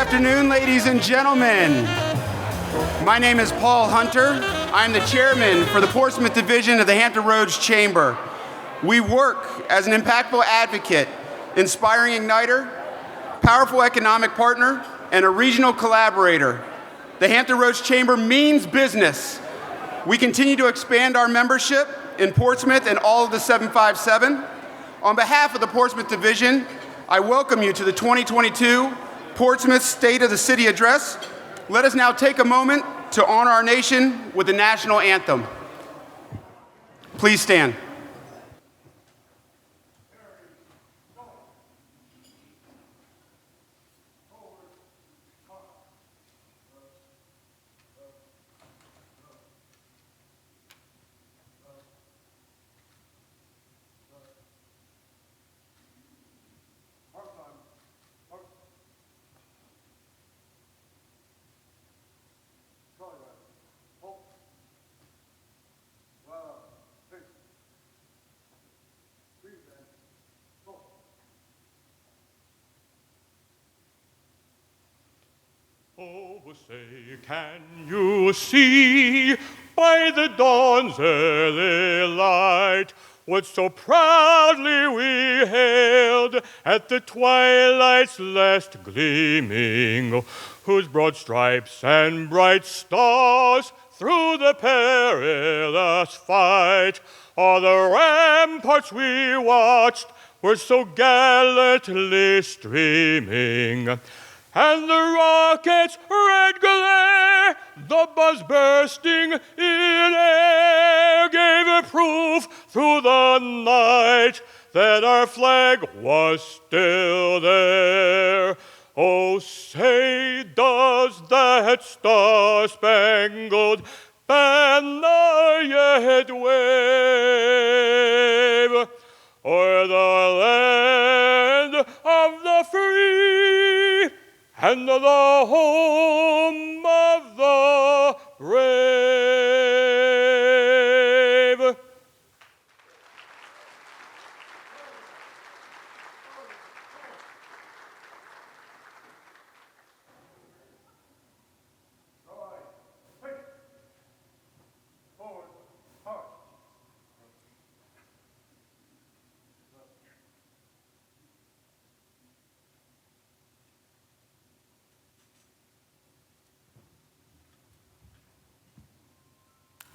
afternoon, ladies and gentlemen. My name is Paul Hunter. I'm the chairman for the Portsmouth Division of the Hampton Roads Chamber. We work as an impactful advocate, inspiring igniter, powerful economic partner, and a regional collaborator. The Hampton Roads Chamber means business. We continue to expand our membership in Portsmouth and all of the 757. On behalf of the Portsmouth Division, I welcome you to the 2022 Portsmouth State of the City Address. Let us now take a moment to honor our nation with the National Anthem. Please stand. Oh, say, can you see by the dawn's early light what so proudly we hailed at the twilight's last gleaming, whose broad stripes and bright stars through the perilous fight o'er the ramparts we watched were so gallantly streaming. And the rocket's red glare, the buzz bursting in air, gave a proof through the night that our flag was still there. Oh, say, does that star-spangled banner yet wave o'er the land of the free and the home of the brave?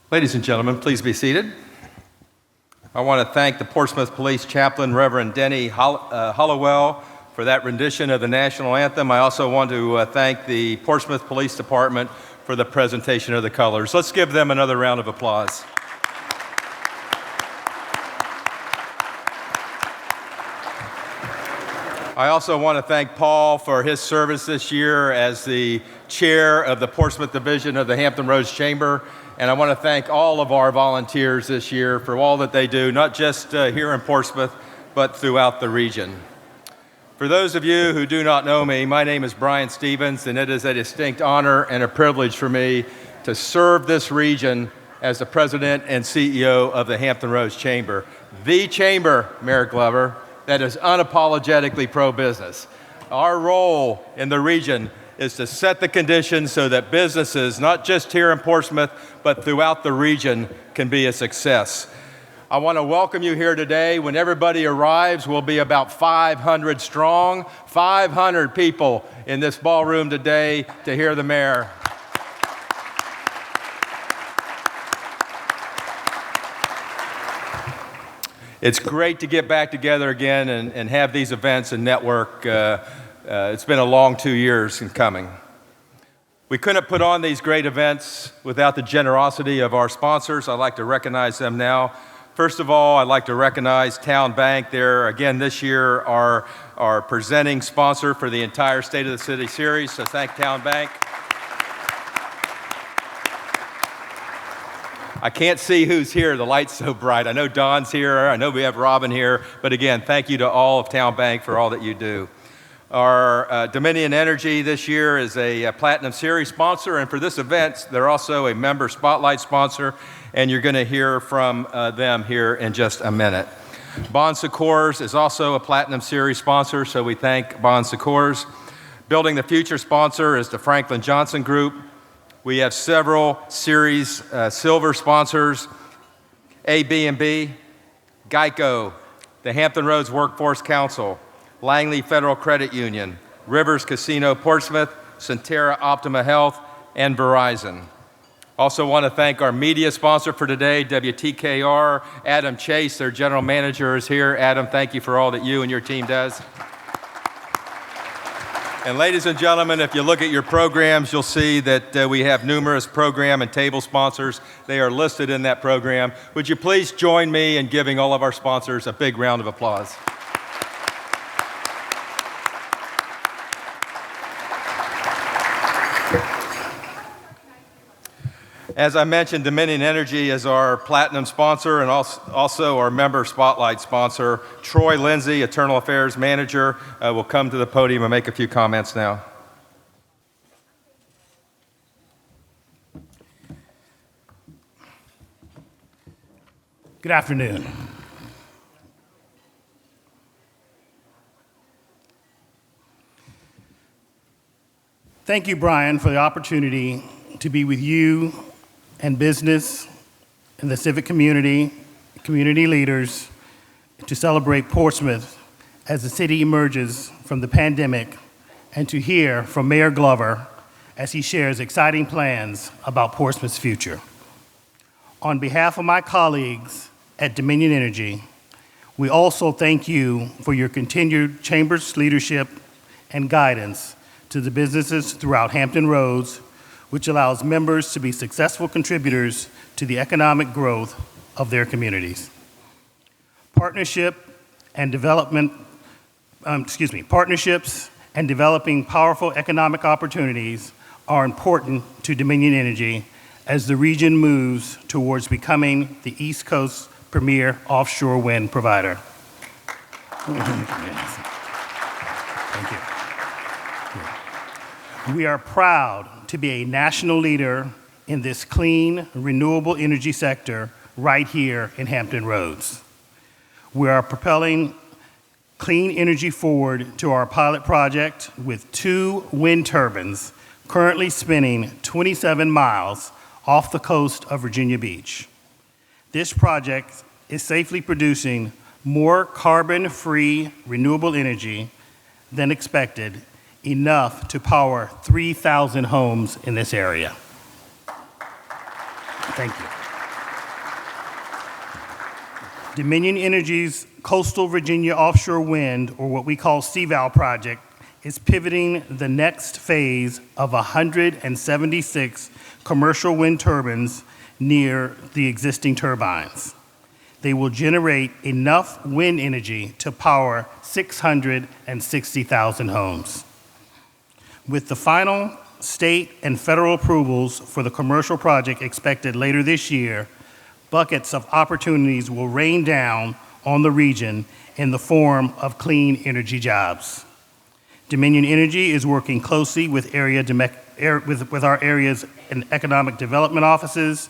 Ladies and gentlemen, please be seated. I want to thank the Portsmouth Police Chaplain, Reverend Denny Hollowell, for that rendition of the National Anthem. I also want to thank the Portsmouth Police Department for the presentation of the colors. Let's give them another round of applause. I also want to thank Paul for his service this year as the chair of the Portsmouth Division of the Hampton Roads Chamber. And I want to thank all of our volunteers this year for all that they do, not just here in Portsmouth, but throughout the region. For those of you who do not know me, my name is Brian Stevens, and it is a distinct honor and a privilege for me to serve this region as the president and CEO of the Hampton Roads Chamber. The chamber, Mayor Glover, that is unapologetically pro-business. Our role in the region is to set the conditions so that businesses, not just here in Portsmouth, but throughout the region, can be a success. I want to welcome you here today. When everybody arrives, we'll be about 500 strong, 500 people in this ballroom today to hear the mayor. It's great to get back together again and have these events and network. It's been a long 2 years in coming. We couldn't put on these great events without the generosity of our sponsors. I'd like to recognize them now. First of all, I'd like to recognize Town Bank. They're, again, this year our presenting sponsor for the entire State of the City series, so thank Town Bank. I can't see who's here. The light's so bright. I know Don's here. I know we have Robin here. But again, thank you to all of Town Bank for all that you do. Our Dominion Energy this year is a Platinum Series sponsor, and for this event, they're also a member spotlight sponsor, and you're going to hear from them here in just a minute. Bon Secours is also a Platinum Series sponsor, so we thank Bon Secours. Building the Future sponsor is the Franklin Johnson Group. We have several series silver sponsors, AB&B, Geico, the Hampton Roads Workforce Council, Langley Federal Credit Union, Rivers Casino Portsmouth, Centera Optima Health, and Verizon. Also want to thank our media sponsor for today, WTKR, Adam Chase, their general manager, is here. Adam, thank you for all that you and your team does. And ladies and gentlemen, if you look at your programs, you'll see that we have numerous program and table sponsors. They are listed in that program. Would you please join me in giving all of our sponsors a big round of applause? As I mentioned, Dominion Energy is our platinum sponsor and also our member spotlight sponsor. Troy Lindsay, Internal Affairs Manager, will come to the podium and make a few comments now. Good afternoon. Thank you, Brian, for the opportunity to be with you and business and the civic community, community leaders, to celebrate Portsmouth as the city emerges from the pandemic, and to hear from Mayor Glover as he shares exciting plans about Portsmouth's future. On behalf of my colleagues at Dominion Energy, we also thank you for your continued Chamber's leadership and guidance to the businesses throughout Hampton Roads, which allows members to be successful contributors to the economic growth of their communities. Partnerships and developing powerful economic opportunities are important to Dominion Energy as the region moves towards becoming the East Coast's premier offshore wind provider. Thank you. We are proud to be a national leader in this clean, renewable energy sector right here in Hampton Roads. We are propelling clean energy forward to our pilot project with 2 wind turbines currently spinning 27 miles off the coast of Virginia Beach. This project is safely producing more carbon-free renewable energy than expected, enough to power 3,000 homes in this area. Thank you. Dominion Energy's Coastal Virginia Offshore Wind, or what we call CVOW project, is pivoting the next phase of 176 commercial wind turbines near the existing turbines. They will generate enough wind energy to power 660,000 homes. With the final state and federal approvals for the commercial project expected later this year, buckets of opportunities will rain down on the region in the form of clean energy jobs. Dominion Energy is working closely with our area's economic development offices,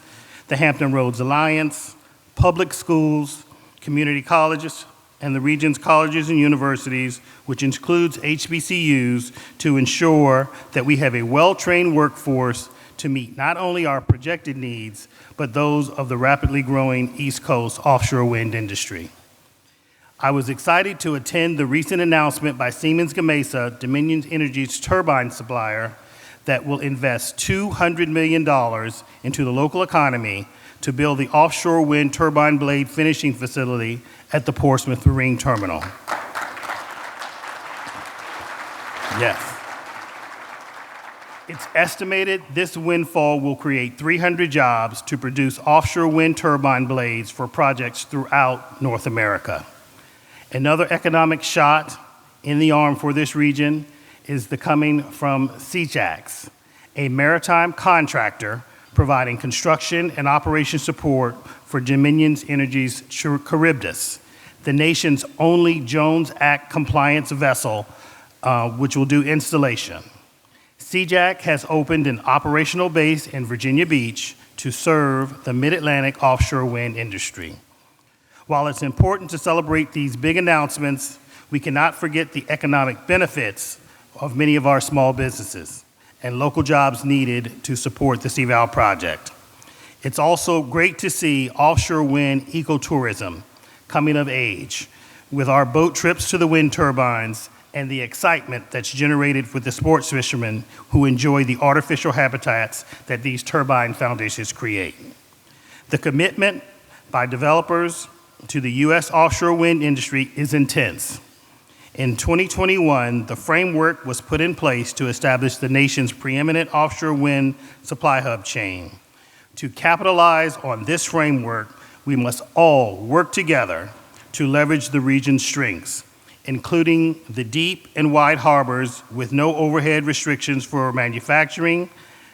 the Hampton Roads Alliance, public schools, community colleges, and the region's colleges and universities, which includes HBCUs, to ensure that we have a well-trained workforce to meet not only our projected needs, but those of the rapidly growing East Coast offshore wind industry. I was excited to attend the recent announcement by Siemens Gamesa, Dominion Energy's turbine supplier, that will invest $200 million into the local economy to build the offshore wind turbine blade finishing facility at the Portsmouth Marine Terminal. Yes. It's estimated this windfall will create 300 jobs to produce offshore wind turbine blades for projects throughout North America. Another economic shot in the arm for this region is the coming from SEAJAX, a maritime contractor providing construction and operation support for Dominion Energy's Charybdis, the nation's only Jones Act compliance vessel, which will do installation. SEAJAX has opened an operational base in Virginia Beach to serve the mid-Atlantic offshore wind industry. While it's important to celebrate these big announcements, we cannot forget the economic benefits of many of our small businesses and local jobs needed to support the CVAL project. It's also great to see offshore wind ecotourism coming of age with our boat trips to the wind turbines and the excitement that's generated with the sports fishermen who enjoy the artificial habitats that these turbine foundations create. The commitment by developers to the U.S. offshore wind industry is intense. In 2021, the framework was put in place to establish the nation's preeminent offshore wind supply hub chain. To capitalize on this framework, we must all work together to leverage the region's strengths, including the deep and wide harbors with no overhead restrictions for manufacturing,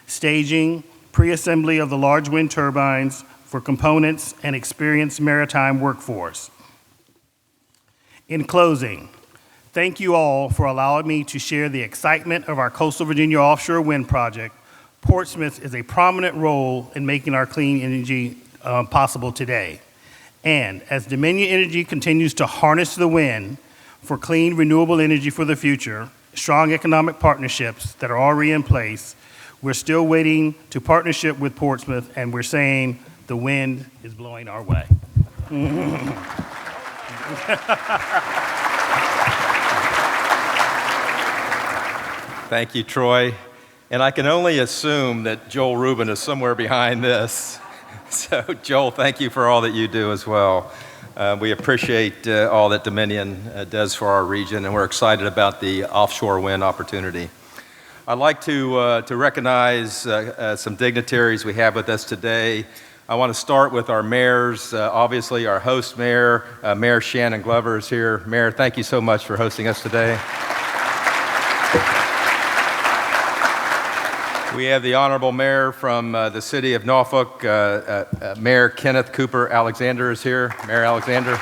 staging, pre-assembly of the large wind turbines for components, and experienced maritime workforce. In closing, thank you all for allowing me to share the excitement of our Coastal Virginia offshore wind project. Portsmouth is a prominent role in making our clean energy possible today. And as Dominion Energy continues to harness the wind for clean, renewable energy for the future, strong economic partnerships that are already in place, we're still waiting to partnership with Portsmouth, and we're saying the wind is blowing our way. Thank you, Troy. And I can only assume that Joel Rubin is somewhere behind this. So, Joel, thank you for all that you do as well. We appreciate all that Dominion does for our region, and we're excited about the offshore wind opportunity. I'd like to recognize some dignitaries we have with us today. I want to start with our mayors. Obviously, our host mayor, Mayor Shannon Glover, is here. Mayor, thank you so much for hosting us today. We have the Honorable Mayor from the City of Norfolk, Mayor Kenneth Cooper Alexander is here. Mayor Alexander.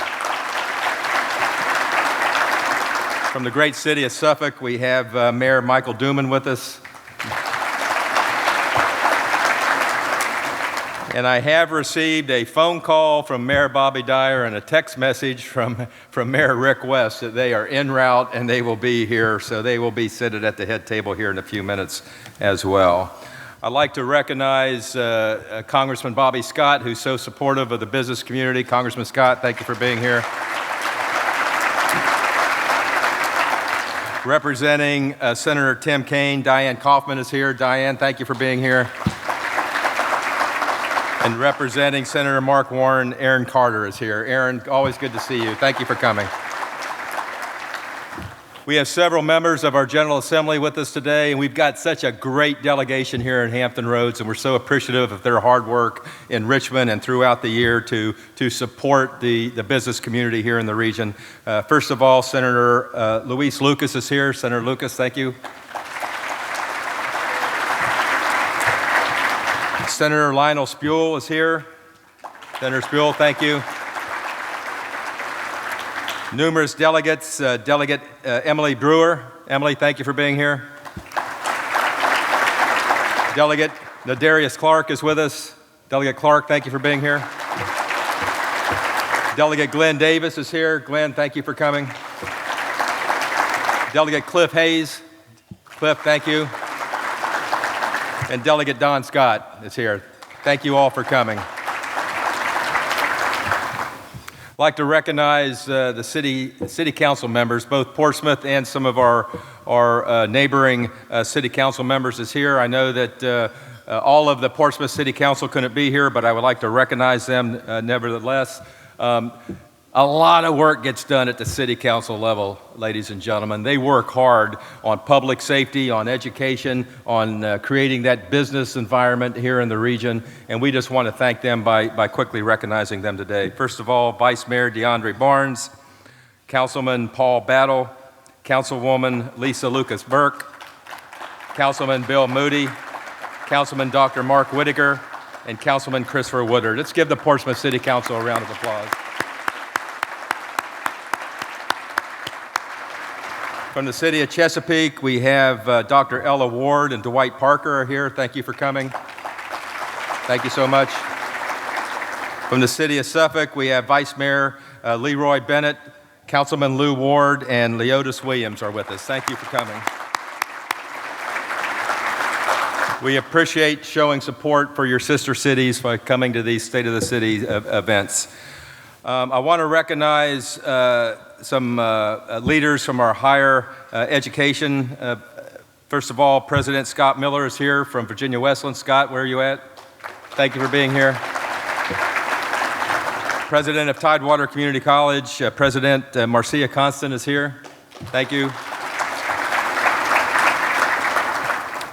From the great city of Suffolk, we have Mayor Michael Duman with us. And I have received a phone call from Mayor Bobby Dyer and a text message from Mayor Rick West that they are en route and they will be here, so they will be seated at the head table here in a few minutes as well. I'd like to recognize Congressman Bobby Scott, who's so supportive of the business community. Congressman Scott, thank you for being here. Representing Senator Tim Kaine, Diane Kaufman is here. Diane, thank you for being here. And representing Senator Mark Warren, Aaron Carter is here. Aaron, always good to see you. Thank you for coming. We have several members of our General Assembly with us today, and we've got such a great delegation here in Hampton Roads, and we're so appreciative of their hard work in Richmond and throughout the year to support the business community here in the region. First of all, Senator Luis Lucas is here. Senator Lucas, thank you. Senator Lionel Spule is here. Senator Spule, thank you. Numerous delegates. Delegate Emily Brewer. Emily, thank you for being here. Delegate Nadarius Clark is with us. Delegate Clark, thank you for being here. Delegate Glenn Davis is here. Glenn, thank you for coming. Delegate Cliff Hayes. Cliff, thank you. And Delegate Don Scott is here. Thank you all for coming. I'd like to recognize the city council members, both Portsmouth and some of our neighboring city council members is here. I know that all of the Portsmouth City Council couldn't be here, but I would like to recognize them nevertheless. A lot of work gets done at the city council level, ladies and gentlemen. They work hard on public safety, on education, on creating that business environment here in the region, and we just want to thank them by quickly recognizing them today. First of all, Vice Mayor DeAndre Barnes, Councilman Paul Battle, Councilwoman Lisa Lucas Burke, Councilman Bill Moody, Councilman Dr. Mark Whittaker, and Councilman Christopher Woodard. Let's give the Portsmouth City Council a round of applause. From the city of Chesapeake, we have Dr. Ella Ward and Dwight Parker are here. Thank you for coming. Thank you so much. From the city of Suffolk, we have Vice Mayor Leroy Bennett, Councilman Lou Ward, and Leotis Williams are with us. Thank you for coming. We appreciate showing support for your sister cities by coming to these State of the City events. I want to recognize some leaders from our higher education. First of all, President Scott Miller is here from Virginia Wesleyan. Scott, where are you at? Thank you for being here. President of Tidewater Community College, President Marcia Constant is here. Thank you.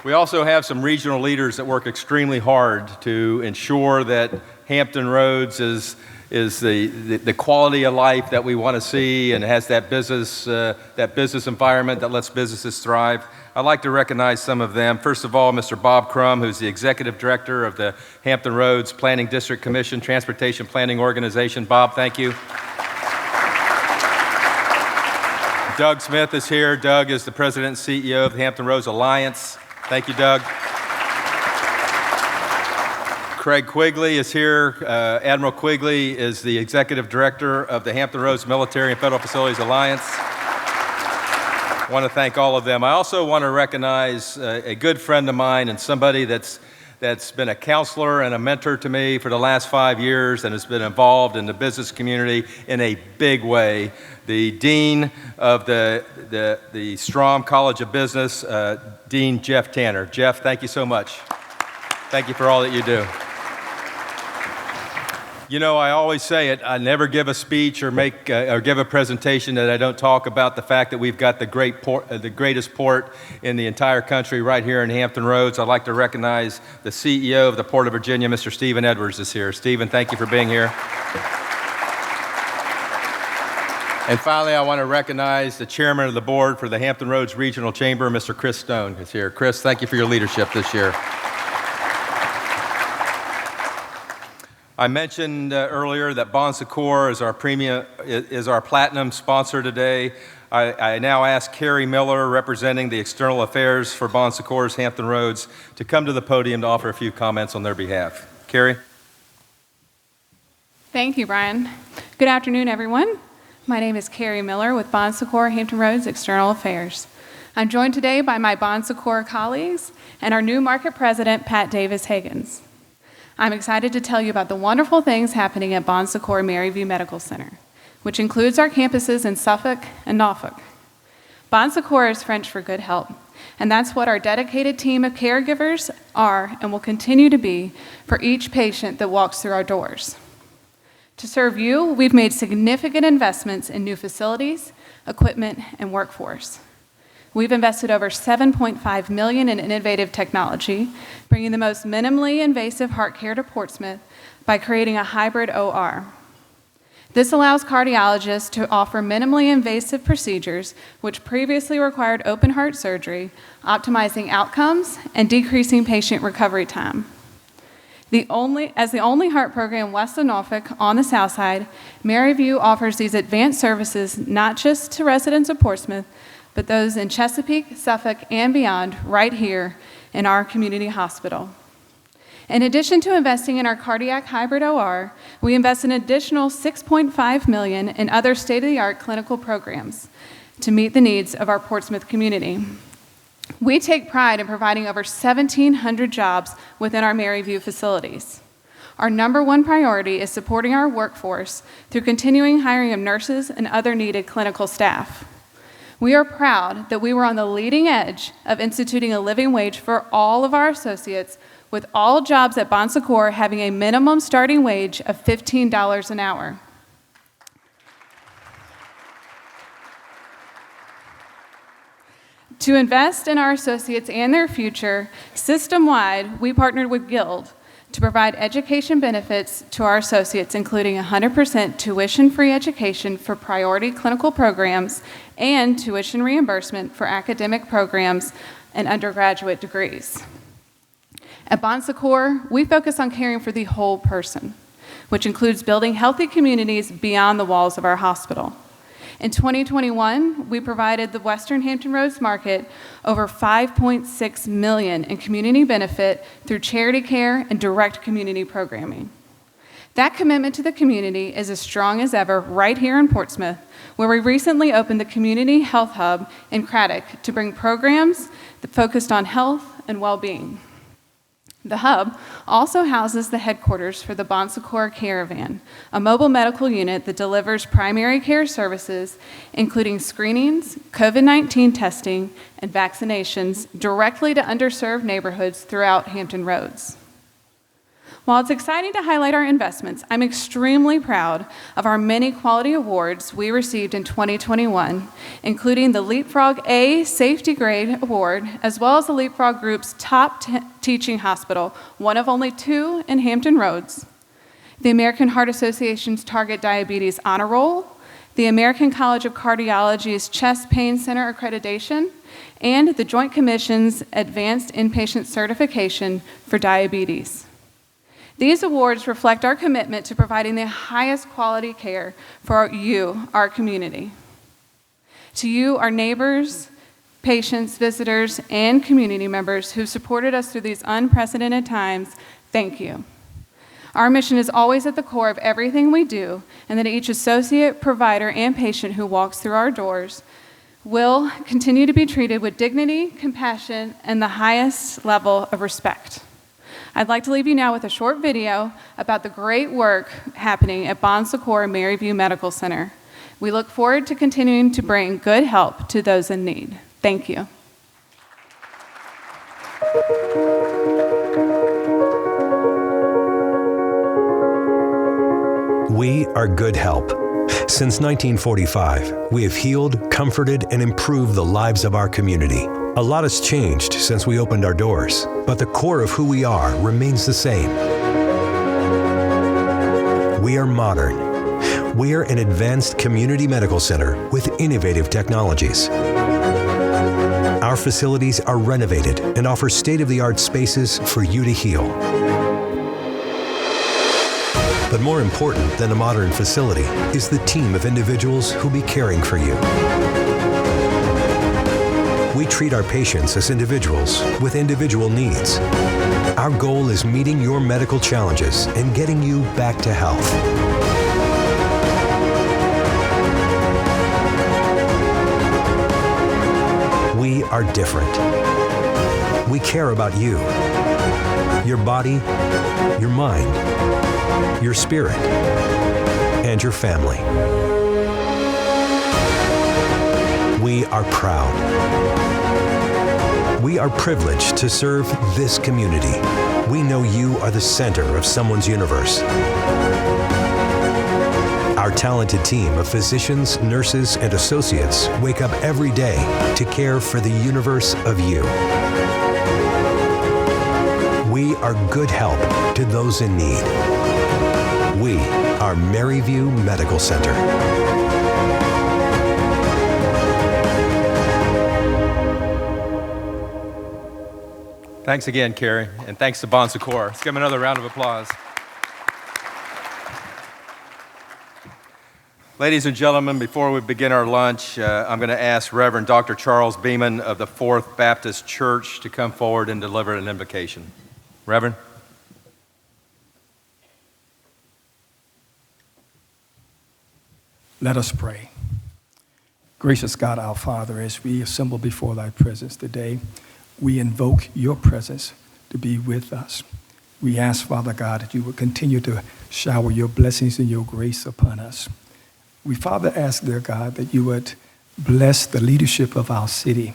We also have some regional leaders that work extremely hard to ensure that Hampton Roads is the quality of life that we want to see and has that business environment that lets businesses thrive. I'd like to recognize some of them. First of all, Mr. Bob Crum, who's the Executive Director of the Hampton Roads Planning District Commission Transportation Planning Organization. Bob, thank you. Doug Smith is here. Doug is the President and CEO of the Hampton Roads Alliance. Thank you, Doug. Craig Quigley is here. Admiral Quigley is the Executive Director of the Hampton Roads Military and Federal Facilities Alliance. I want to thank all of them. I also want to recognize a good friend of mine and somebody that's been a counselor and a mentor to me for the last 5 years and has been involved in the business community in a big way. The Dean of the Strom College of Business, Dean Jeff Tanner. Jeff, thank you so much. Thank you for all that you do. You know, I always say it, I never give a speech or give a presentation that I don't talk about the fact that we've got the greatest port in the entire country right here in Hampton Roads. I'd like to recognize the CEO of the Port of Virginia, Mr. Stephen Edwards is here. Stephen, thank you for being here. And finally, I want to recognize the chairman of the board for the Hampton Roads Regional Chamber, Mr. Chris Stone is here. Chris, thank you for your leadership this year. I mentioned earlier that Bon Secours is our platinum sponsor today. I now ask Carrie Miller, representing the External Affairs for Bon Secours Hampton Roads, to come to the podium to offer a few comments on their behalf. Carrie? Thank you, Brian. Good afternoon, everyone. My name is Carrie Miller with Bon Secours Hampton Roads External Affairs. I'm joined today by my Bon Secours colleagues and our new market president, Pat Davis-Higgins. I'm excited to tell you about the wonderful things happening at Bon Secours Maryview Medical Center, which includes our campuses in Suffolk and Norfolk. Bon Secours is French for good health, and that's what our dedicated team of caregivers are and will continue to be for each patient that walks through our doors. To serve you, we've made significant investments in new facilities, equipment, and workforce. We've invested over $7.5 million in innovative technology, bringing the most minimally invasive heart care to Portsmouth by creating a hybrid OR. This allows cardiologists to offer minimally invasive procedures which previously required open heart surgery, optimizing outcomes and decreasing patient recovery time. As the only heart program west of Norfolk on the south side, Maryview offers these advanced services not just to residents of Portsmouth, but those in Chesapeake, Suffolk, and beyond right here in our community hospital. In addition to investing in our cardiac hybrid OR, we invest an additional $6.5 million in other state-of-the-art clinical programs to meet the needs of our Portsmouth community. We take pride in providing over 1,700 jobs within our Maryview facilities. Our number one priority is supporting our workforce through continuing hiring of nurses and other needed clinical staff. We are proud that we were on the leading edge of instituting a living wage for all of our associates, with all jobs at Bon Secours having a minimum starting wage of $15 an hour. To invest in our associates and their future, system-wide, we partnered with Guild to provide education benefits to our associates, including 100% tuition-free education for priority clinical programs and tuition reimbursement for academic programs and undergraduate degrees. At Bon Secours, we focus on caring for the whole person, which includes building healthy communities beyond the walls of our hospital. In 2021, we provided the Western Hampton Roads market over $5.6 million in community benefit through charity care and direct community programming. That commitment to the community is as strong as ever right here in Portsmouth, where we recently opened the Community Health Hub in Craddock to bring programs that focused on health and well-being. The hub also houses the headquarters for the Bon Secours Caravan, a mobile medical unit that delivers primary care services, including screenings, COVID-19 testing, and vaccinations directly to underserved neighborhoods throughout Hampton Roads. While it's exciting to highlight our investments, I'm extremely proud of our many quality awards we received in 2021, including the Leapfrog A Safety Grade Award, as well as the Leapfrog Group's Top Teaching Hospital, one of only 2 in Hampton Roads, the American Heart Association's Target Diabetes Honor Roll, the American College of Cardiology's Chest Pain Center Accreditation, and the Joint Commission's Advanced Inpatient Certification for Diabetes. These awards reflect our commitment to providing the highest quality care for you, our community. To you, our neighbors, patients, visitors, and community members who supported us through these unprecedented times, thank you. Our mission is always at the core of everything we do, and that each associate, provider, and patient who walks through our doors will continue to be treated with dignity, compassion, and the highest level of respect. I'd like to leave you now with a short video about the great work happening at Bon Secours Maryview Medical Center. We look forward to continuing to bring good help to those in need. Thank you. We are good help. Since 1945, we have healed, comforted, and improved the lives of our community. A lot has changed since we opened our doors, but the core of who we are remains the same. We are modern. We are an advanced community medical center with innovative technologies. Our facilities are renovated and offer state-of-the-art spaces for you to heal. But more important than a modern facility is the team of individuals who'll be caring for you. We treat our patients as individuals with individual needs. Our goal is meeting your medical challenges and getting you back to health. We are different. We care about you, your body, your mind, your spirit, and your family. We are proud. We are privileged to serve this community. We know you are the center of someone's universe. Our talented team of physicians, nurses, and associates wake up every day to care for the universe of you. We are good help to those in need. We are Maryview Medical Center. Thanks again, Carrie, and thanks to Bon Secours. Let's give him another round of applause. Ladies and gentlemen, before we begin our lunch, I'm going to ask Reverend Dr. Charles Beeman of the Fourth Baptist Church to come forward and deliver an invocation. Reverend? Let us pray. Gracious God, our Father, as we assemble before thy presence today, we invoke your presence to be with us. We ask, Father God, that you would continue to shower your blessings and your grace upon us. We, Father, ask, dear God, that you would bless the leadership of our city,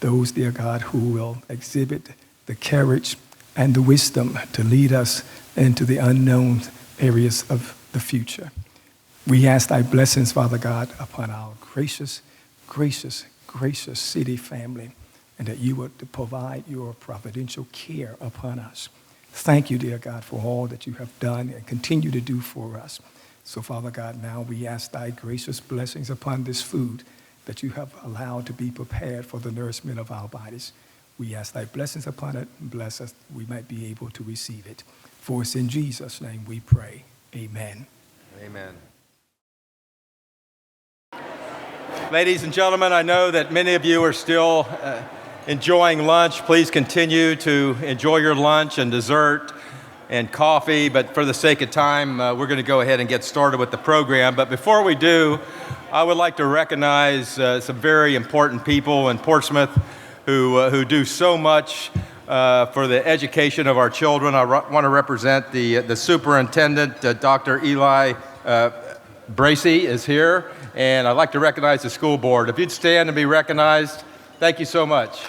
those, dear God, who will exhibit the courage and the wisdom to lead us into the unknown areas of the future. We ask thy blessings, Father God, upon our gracious city family, and that you would provide your providential care upon us. Thank you, dear God, for all that you have done and continue to do for us. So, Father God, now we ask thy gracious blessings upon this food that you have allowed to be prepared for the nourishment of our bodies. We ask thy blessings upon it, and bless us, we might be able to receive it. For it's in Jesus' name we pray. Amen. Amen. Ladies and gentlemen, I know that many of you are still enjoying lunch. Please continue to enjoy your lunch and dessert and coffee, but for the sake of time, we're going to go ahead and get started with the program. But before we do, I would like to recognize some very important people in Portsmouth who do so much for the education of our children. I want to represent the superintendent, Dr. Eli Bracey is here, and I'd like to recognize the school board. If you'd stand and be recognized, thank you so much.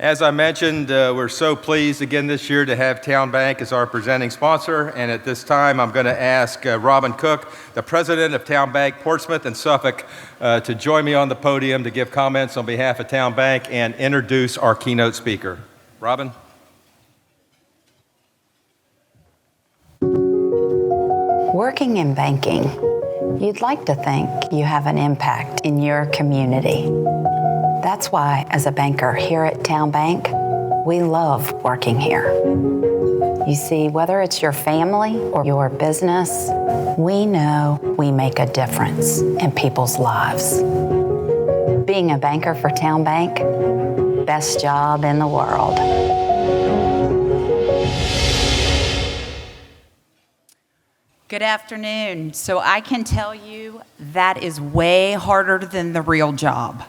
As I mentioned, we're so pleased again this year to have Town Bank as our presenting sponsor, and at this time I'm going to ask Robin Cook, the president of Town Bank Portsmouth and Suffolk, to join me on the podium to give comments on behalf of Town Bank and introduce our keynote speaker. Robin? Working in banking, you'd like to think you have an impact in your community. That's why, as a banker here at Town Bank, we love working here. You see, whether it's your family or your business, we know we make a difference in people's lives. Being a banker for Town Bank, best job in the world. Good afternoon. So I can tell you that is way harder than the real job.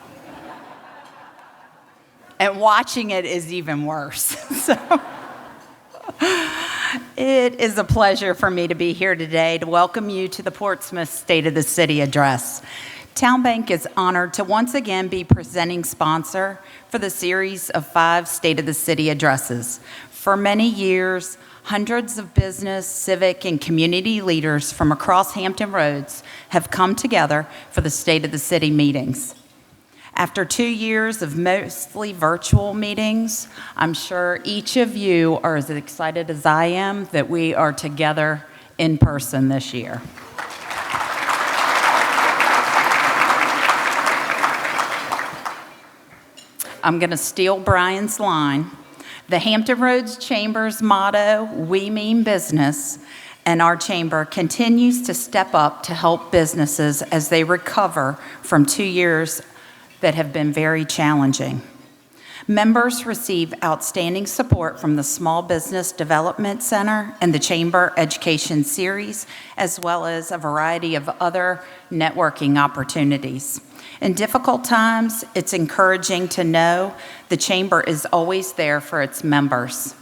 And watching it is even worse. So it is a pleasure for me to be here today to welcome you to the Portsmouth State of the City Address. Town Bank is honored to once again be presenting sponsor for the series of 5 State of the City addresses. For many years, hundreds of business, civic, and community leaders from across Hampton Roads have come together for the State of the City meetings. After 2 years of mostly virtual meetings, I'm sure each of you are as excited as I am that we are together in person this year. I'm going to steal Brian's line. The Hampton Roads Chamber's motto, "We mean business," and our chamber continues to step up to help businesses as they recover from 2 years that have been very challenging. Members receive outstanding support from the Small Business Development Center and the Chamber Education Series, as well as a variety of other networking opportunities. In difficult times, it's encouraging to know the Chamber is always there for its members.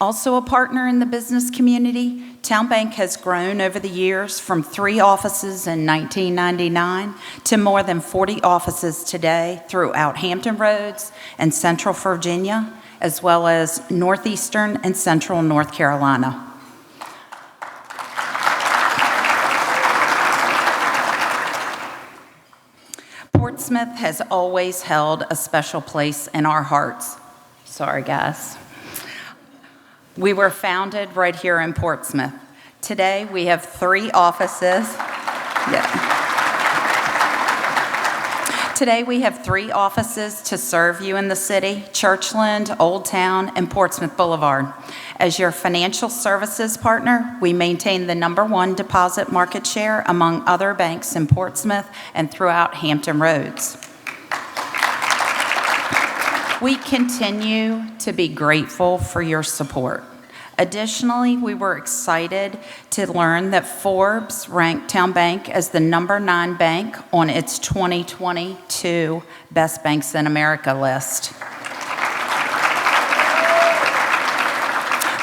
Also a partner in the business community, Town Bank has grown over the years from 3 offices in 1999 to more than 40 offices today throughout Hampton Roads and Central Virginia, as well as Northeastern and Central North Carolina. Portsmouth has always held a special place in our hearts. Sorry, guys. We were founded right here in Portsmouth. Today, we have 3 offices. Today, we have 3 offices to serve you in the city: Churchland, Old Town, and Portsmouth Boulevard. As your financial services partner, we maintain the #1 deposit market share among other banks in Portsmouth and throughout Hampton Roads. We continue to be grateful for your support. Additionally, we were excited to learn that Forbes ranked Town Bank as the #9 bank on its 2022 Best Banks in America list.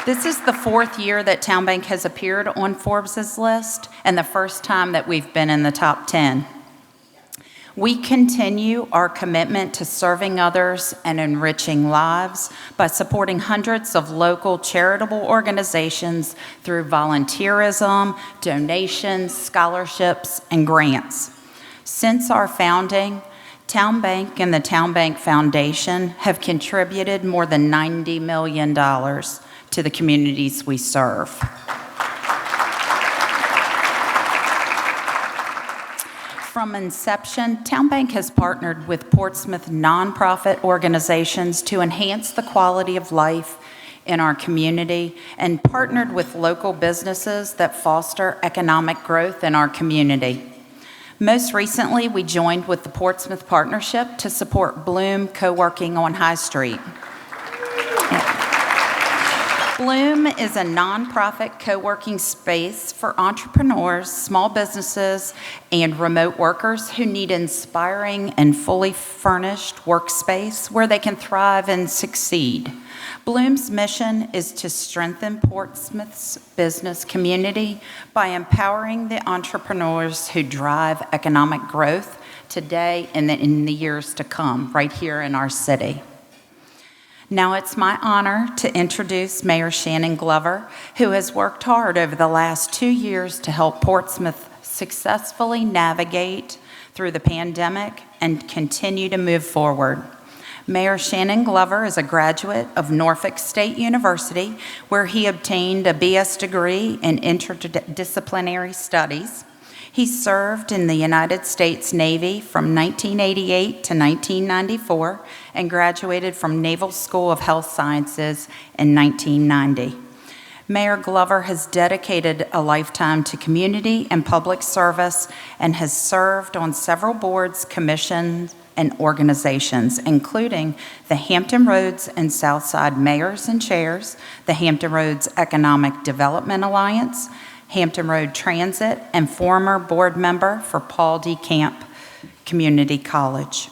This is the 4th year that Town Bank has appeared on Forbes' list and the first time that we've been in the top 10. We continue our commitment to serving others and enriching lives by supporting hundreds of local charitable organizations through volunteerism, donations, scholarships, and grants. Since our founding, Town Bank and the Town Bank Foundation have contributed more than $90 million to the communities we serve. From inception, Town Bank has partnered with Portsmouth nonprofit organizations to enhance the quality of life in our community and partnered with local businesses that foster economic growth in our community. Most recently, we joined with the Portsmouth Partnership to support Bloom Co-working on High Street. Bloom is a nonprofit co-working space for entrepreneurs, small businesses, and remote workers who need inspiring and fully furnished workspace where they can thrive and succeed. Bloom's mission is to strengthen Portsmouth's business community by empowering the entrepreneurs who drive economic growth today and in the years to come, right here in our city. Now it's my honor to introduce Mayor Shannon Glover, who has worked hard over the last 2 years to help Portsmouth successfully navigate through the pandemic and continue to move forward. Mayor Shannon Glover is a graduate of Norfolk State University, where he obtained a BS degree in interdisciplinary studies. He served in the United States Navy from 1988 to 1994 and graduated from Naval School of Health Sciences in 1990. Mayor Glover has dedicated a lifetime to community and public service and has served on several boards, commissions, and organizations, including the Hampton Roads and Southside Mayors and Chairs, the Hampton Roads Economic Development Alliance, Hampton Road Transit, and former board member for Paul D. Camp Community College.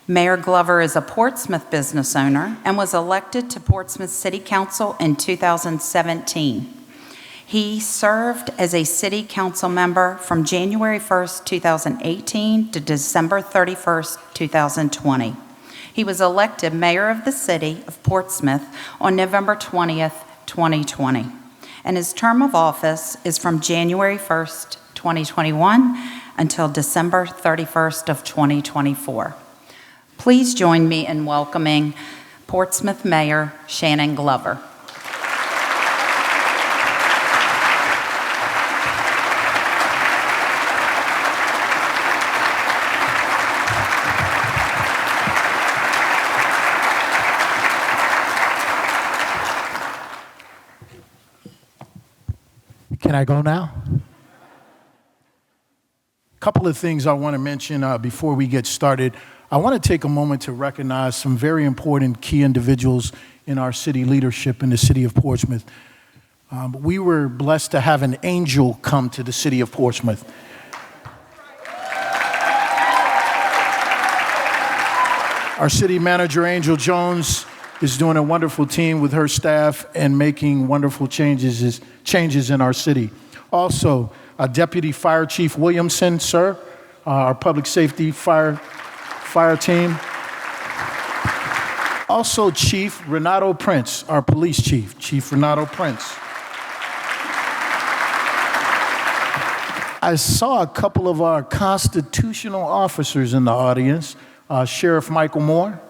Mayor Glover is a Portsmouth business owner and was elected to Portsmouth City Council in 2017. He served as a city council member from January 1st, 2018 to December 31st, 2020. He was elected mayor of the city of Portsmouth on November 20th, 2020. And his term of office is from January 1st, 2021 until December 31st of 2024. Please join me in welcoming Portsmouth Mayor Shannon Glover. Can I go now? A couple of things I want to mention before we get started. I want to take a moment to recognize some very important key individuals in our city leadership in the city of Portsmouth. We were blessed to have an angel come to the city of Portsmouth. Our city manager, Angel Jones, is doing a wonderful team with her staff and making wonderful changes in our city. Also, Deputy Fire Chief Williamson, sir, our public safety fire team. Also, Chief Renato Prince, our police chief, Chief Renato Prince. I saw a couple of our constitutional officers in the audience, Sheriff Michael Moore,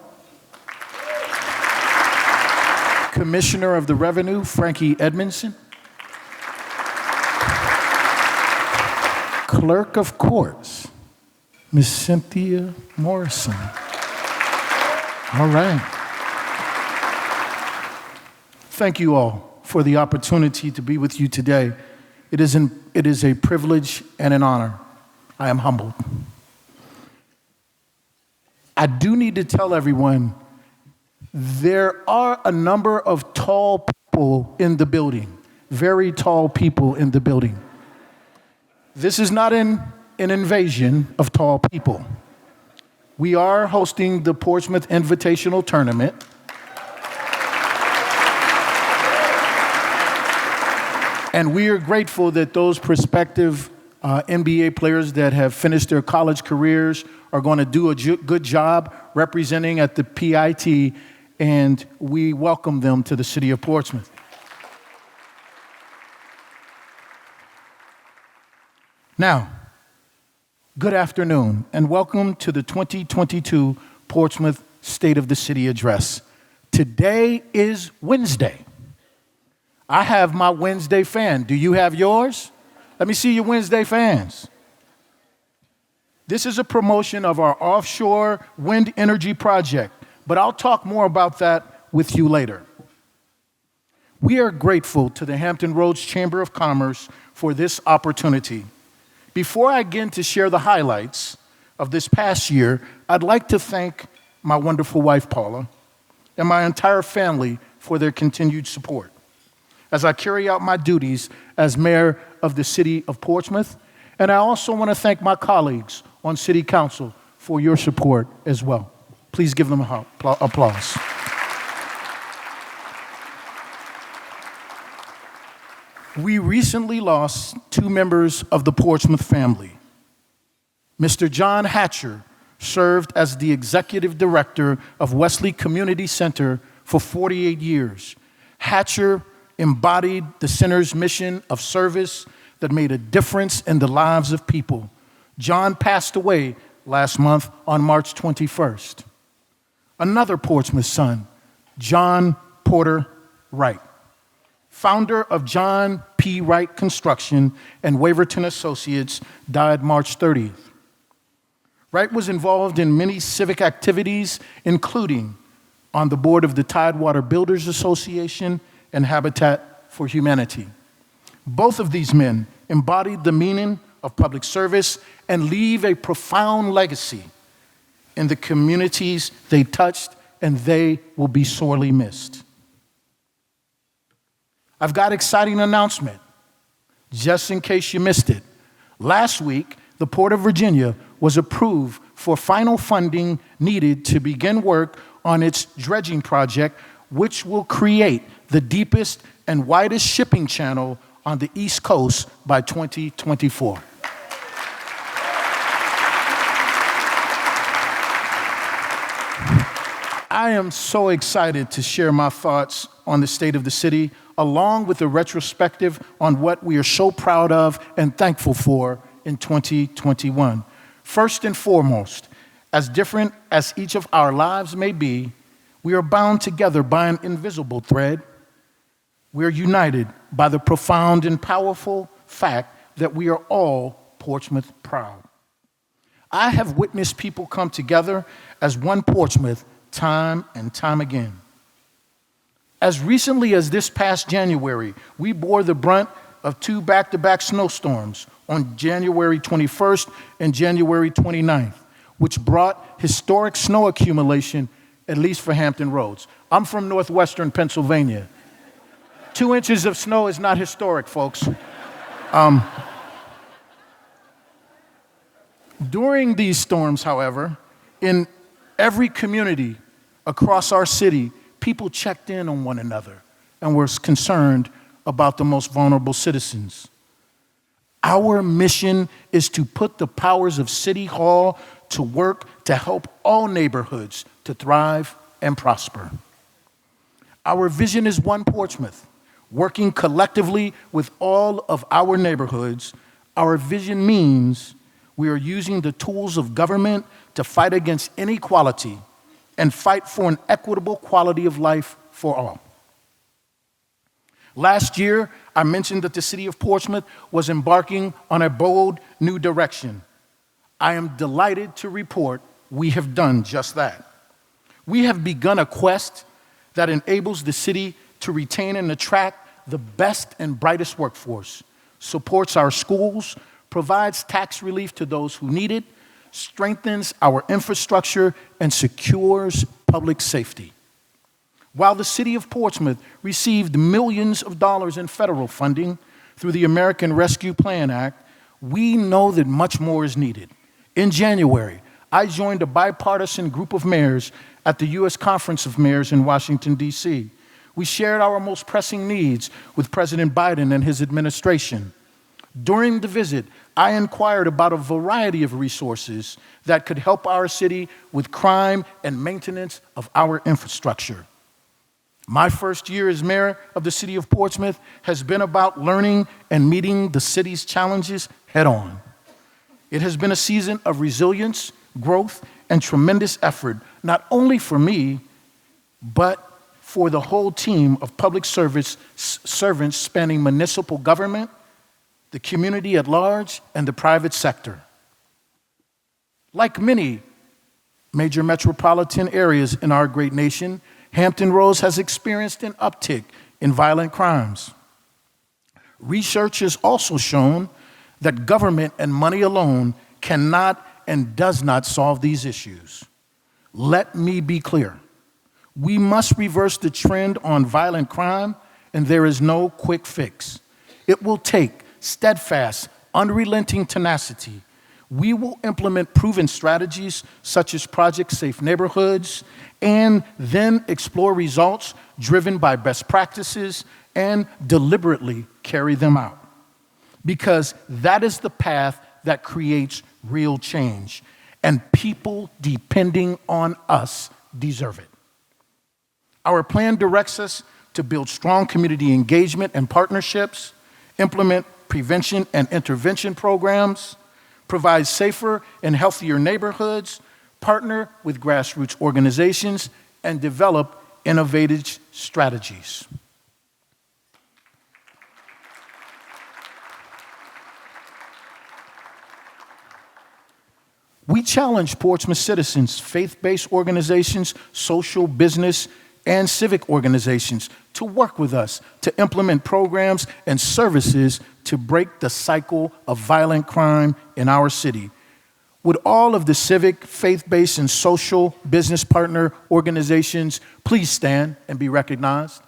Commissioner of the Revenue, Frankie Edmondson, Clerk of Courts, Miss Cynthia Morrison. All right. Thank you all for the opportunity to be with you today. It is a privilege and an honor. I am humbled. I do need to tell everyone there are a number of tall people in the building, very tall people in the building. This is not an invasion of tall people. We are hosting the Portsmouth Invitational Tournament. And we are grateful that those prospective NBA players that have finished their college careers are going to do a good job representing at the PIT, and we welcome them to the city of Portsmouth. Now, good afternoon, and welcome to the 2022 Portsmouth State of the City Address. Today is Wednesday. I have my Wednesday fan. Do you have yours? Let me see your Wednesday fans. This is a promotion of our offshore wind energy project, but I'll talk more about that with you later. We are grateful to the Hampton Roads Chamber of Commerce for this opportunity. Before I begin to share the highlights of this past year, I'd like to thank my wonderful wife, Paula, and my entire family for their continued support. as I carry out my duties as mayor of the city of Portsmouth. And I also want to thank my colleagues on City Council for your support as well. Please give them applause. We recently lost two members of the Portsmouth family. Mr. John Hatcher served as the executive director of Wesley Community Center for 48 years. Hatcher embodied the center's mission of service that made a difference in the lives of people. John passed away last month on March 21st. Another Portsmouth son, John Porter Wright, founder of John P. Wright Construction and Waverton Associates, died March 30th. Wright was involved in many civic activities, including on the board of the Tidewater Builders Association and Habitat for Humanity. Both of these men embodied the meaning of public service and leave a profound legacy in the communities they touched, and they will be sorely missed. I've got an exciting announcement, just in case you missed it. Last week, the Port of Virginia was approved for final funding needed to begin work on its dredging project, which will create the deepest and widest shipping channel on the East Coast by 2024. I am so excited to share my thoughts on the state of the city, along with a retrospective on what we are so proud of and thankful for in 2021. First and foremost, as different as each of our lives may be, we are bound together by an invisible thread. We are united by the profound and powerful fact that we are all Portsmouth proud. I have witnessed people come together as one Portsmouth time and time again. As recently as this past January, we bore the brunt of two back-to-back snowstorms on January 21st and January 29th, which brought historic snow accumulation, at least for Hampton Roads. I'm from northwestern Pennsylvania. 2 inches of snow is not historic, folks. During these storms, however, in every community across our city, people checked in on one another and were concerned about the most vulnerable citizens. Our mission is to put the powers of City Hall to work to help all neighborhoods to thrive and prosper. Our vision is one Portsmouth, working collectively with all of our neighborhoods. Our vision means we are using the tools of government to fight against inequality and fight for an equitable quality of life for all. Last year, I mentioned that the city of Portsmouth was embarking on a bold new direction. I am delighted to report we have done just that. We have begun a quest that enables the city to retain and attract the best and brightest workforce, supports our schools, provides tax relief to those who need it, strengthens our infrastructure, and secures public safety. While the city of Portsmouth received millions of dollars in federal funding through the American Rescue Plan Act, we know that much more is needed. In January, I joined a bipartisan group of mayors at the U.S. Conference of Mayors in Washington, D.C. We shared our most pressing needs with President Biden and his administration. During the visit, I inquired about a variety of resources that could help our city with crime and maintenance of our infrastructure. My first year as mayor of the city of Portsmouth has been about learning and meeting the city's challenges head on. It has been a season of resilience, growth, and tremendous effort, not only for me, but for the whole team of public servants spanning municipal government, the community at large, and the private sector. Like many major metropolitan areas in our great nation, Hampton Roads has experienced an uptick in violent crimes. Research has also shown that government and money alone cannot and does not solve these issues. Let me be clear. We must reverse the trend on violent crime and there is no quick fix. It will take steadfast, unrelenting tenacity. We will implement proven strategies such as Project Safe Neighborhoods and then explore results driven by best practices and deliberately carry them out. Because that is the path that creates real change, and people depending on us deserve it. Our plan directs us to build strong community engagement and partnerships, implement prevention and intervention programs, provide safer and healthier neighborhoods, partner with grassroots organizations, and develop innovative strategies. We challenge Portsmouth citizens, faith-based organizations, social, business, and civic organizations to work with us to implement programs and services to break the cycle of violent crime in our city. Would all of the civic, faith-based, and social business partner organizations please stand and be recognized?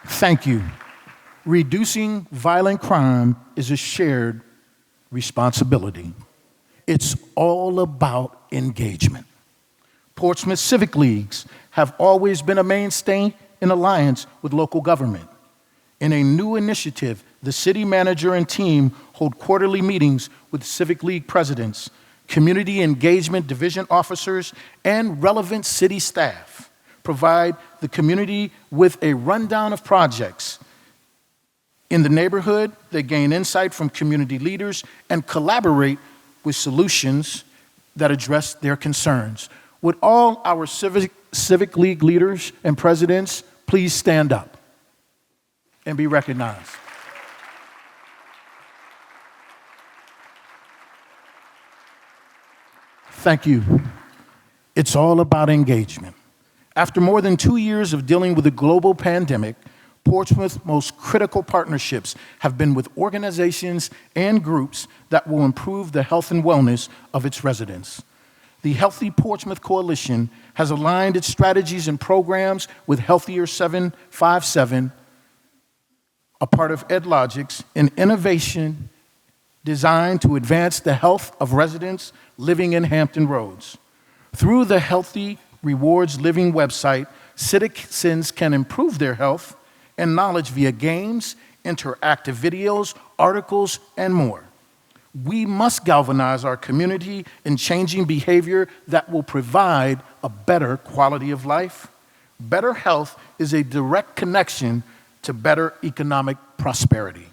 Thank you. Reducing violent crime is a shared responsibility. It's all about engagement. Portsmouth Civic Leagues have always been a mainstay in alliance with local government. In a new initiative, the city manager and team hold quarterly meetings with Civic League presidents, community engagement division officers, and relevant city staff. Provide the community with a rundown of projects. In the neighborhood, they gain insight from community leaders and collaborate with solutions that address their concerns. Would all our Civic League leaders and presidents please stand up and be recognized? Thank you. It's all about engagement. After more than 2 years of dealing with a global pandemic, Portsmouth's most critical partnerships have been with organizations and groups that will improve the health and wellness of its residents. The Healthy Portsmouth Coalition has aligned its strategies and programs with Healthier 757, a part of EdLogic's, an innovation designed to advance the health of residents living in Hampton Roads. Through the Healthy Rewards Living website, citizens can improve their health and knowledge via games, interactive videos, articles, and more. We must galvanize our community in changing behavior that will provide a better quality of life. Better health is a direct connection to better economic prosperity.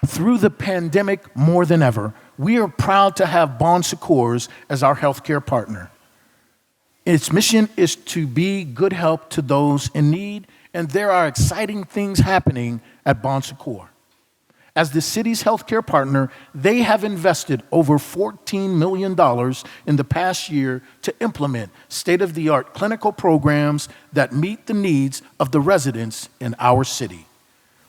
Through the pandemic, more than ever, we are proud to have Bon Secours as our healthcare partner. Its mission is to be good help to those in need, and there are exciting things happening at Bon Secours. As the city's healthcare partner, they have invested over $14 million in the past year to implement state-of-the-art clinical programs that meet the needs of the residents in our city.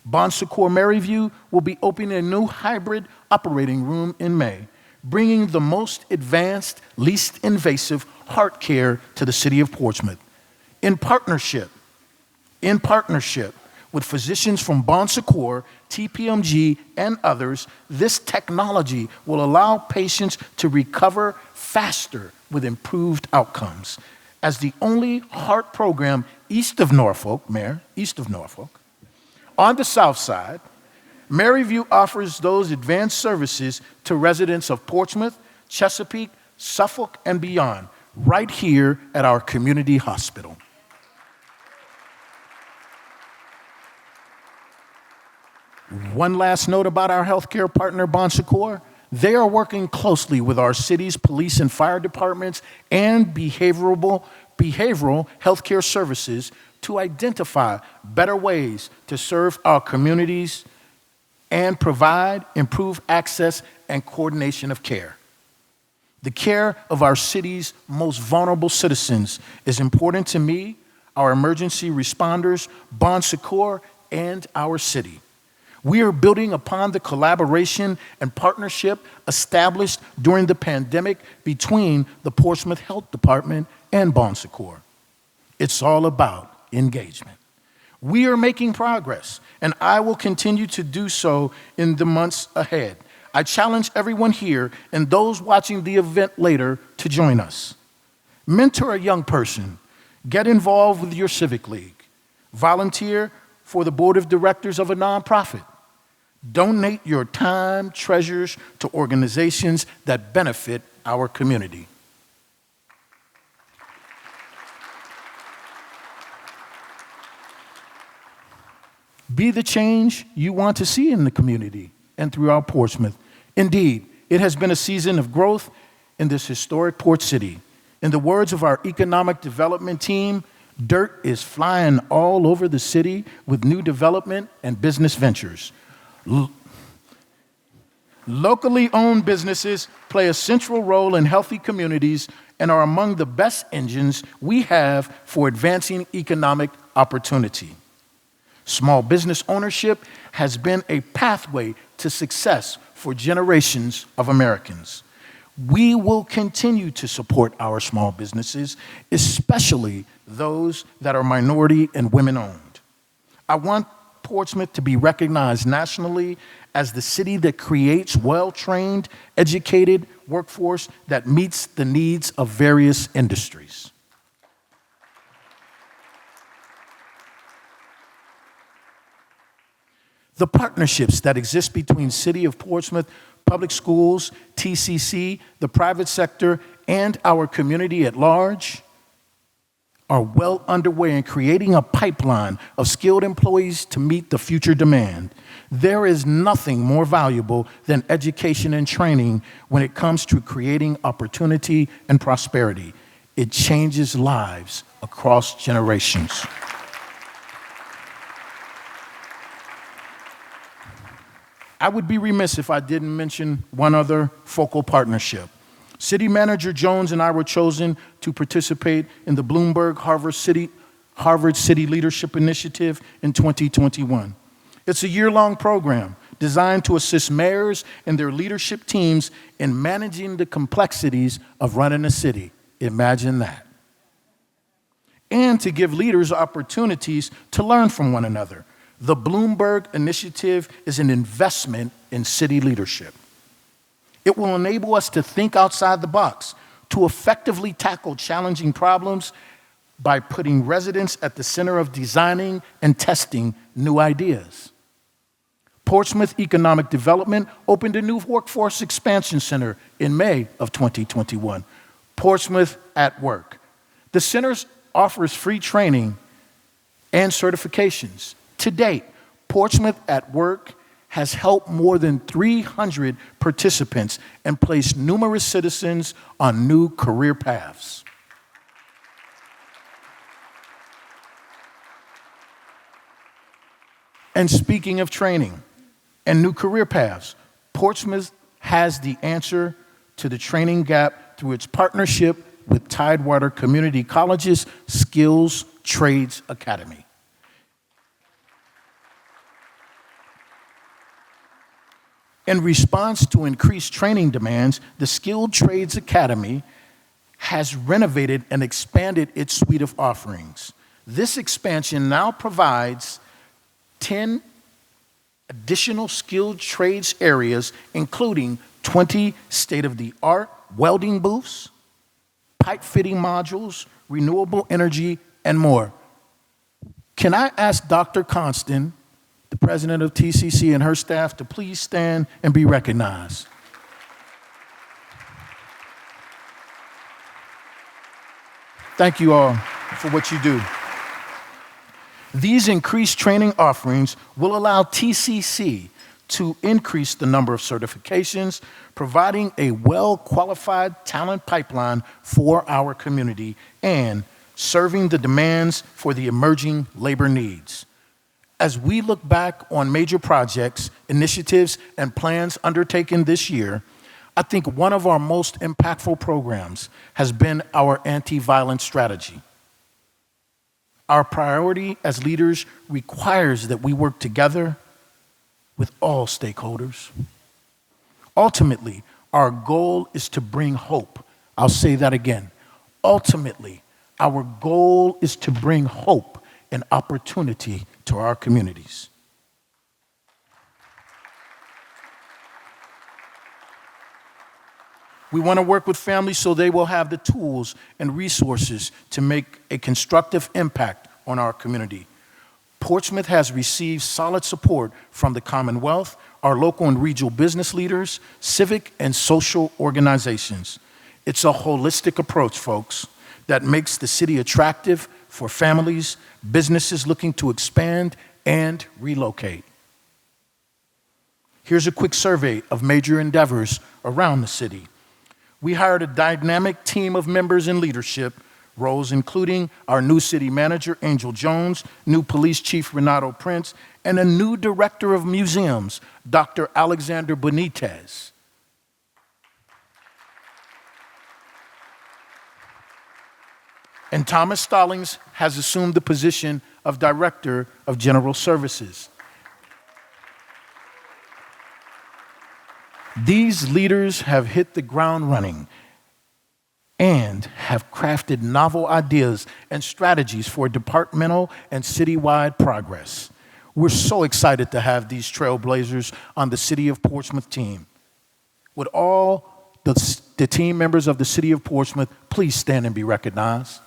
Bon Secours Maryview will be opening a new hybrid operating room in May, bringing the most advanced, least invasive heart care to the city of Portsmouth. In partnership with physicians from Bon Secours, TPMG, and others, this technology will allow patients to recover faster with improved outcomes. As the only heart program east of Norfolk, on the south side, Maryview offers those advanced services to residents of Portsmouth, Chesapeake, Suffolk, and beyond, right here at our community hospital. One last note about our healthcare partner, Bon Secours. They are working closely with our city's police and fire departments and behavioral healthcare services to identify better ways to serve our communities and provide improved access and coordination of care. The care of our city's most vulnerable citizens is important to me, our emergency responders, Bon Secours, and our city. We are building upon the collaboration and partnership established during the pandemic between the Portsmouth Health Department and Bon Secours. It's all about engagement. We are making progress, and I will continue to do so in the months ahead. I challenge everyone here and those watching the event later to join us. Mentor a young person. Get involved with your civic league. Volunteer for the board of directors of a nonprofit. Donate your time, treasures to organizations that benefit our community. Be the change you want to see in the community and throughout Portsmouth. Indeed, it has been a season of growth in this historic port city. In the words of our economic development team, dirt is flying all over the city with new development and business ventures. Locally owned businesses play a central role in healthy communities and are among the best engines we have for advancing economic opportunity. Small business ownership has been a pathway to success for generations of Americans. We will continue to support our small businesses, especially those that are minority and women-owned. I want Portsmouth to be recognized nationally as the city that creates well-trained, educated workforce that meets the needs of various industries. The partnerships that exist between City of Portsmouth, public schools, TCC, the private sector, and our community at large are well underway in creating a pipeline of skilled employees to meet the future demand. There is nothing more valuable than education and training when it comes to creating opportunity and prosperity. It changes lives across generations. I would be remiss if I didn't mention one other focal partnership. City Manager Jones and I were chosen to participate in the Bloomberg Harvard City Leadership Initiative in 2021. It's a year-long program designed to assist mayors and their leadership teams in managing the complexities of running a city. Imagine that. And to give leaders opportunities to learn from one another. The Bloomberg Initiative is an investment in city leadership. It will enable us to think outside the box, to effectively tackle challenging problems by putting residents at the center of designing and testing new ideas. Portsmouth Economic Development opened a new workforce expansion center in May of 2021, Portsmouth at Work. The center offers free training and certifications. To date, Portsmouth at Work has helped more than 300 participants and placed numerous citizens on new career paths. And speaking of training and new career paths, Portsmouth has the answer to the training gap through its partnership with Tidewater Community College's Skills Trades Academy. In response to increased training demands, the Skilled Trades Academy has renovated and expanded its suite of offerings. This expansion now provides 10 additional skilled trades areas, including 20 state-of-the-art welding booths, pipe fitting modules, renewable energy, and more. Can I ask Dr. Constant, the president of TCC, and her staff to please stand and be recognized? Thank you all for what you do. These increased training offerings will allow TCC to increase the number of certifications, providing a well-qualified talent pipeline for our community and serving the demands for the emerging labor needs. As we look back on major projects, initiatives, and plans undertaken this year, I think one of our most impactful programs has been our anti-violence strategy. Our priority as leaders requires that we work together with all stakeholders. Ultimately, our goal is to bring hope. I'll say that again. Ultimately, our goal is to bring hope and opportunity to our communities. We want to work with families so they will have the tools and resources to make a constructive impact on our community. Portsmouth has received solid support from the Commonwealth, our local and regional business leaders, civic and social organizations. It's a holistic approach, folks, that makes the city attractive for families, businesses looking to expand and relocate. Here's a quick survey of major endeavors around the city. We hired a dynamic team of members in leadership roles, including our new city manager, Angel Jones, new police chief, Renato Prince, and a new director of museums, Dr. Alexander Benitez. And Thomas Stallings has assumed the position of Director of General Services. These leaders have hit the ground running and have crafted novel ideas and strategies for departmental and citywide progress. We're so excited to have these trailblazers on the City of Portsmouth team. Would all the team members of the City of Portsmouth please stand and be recognized?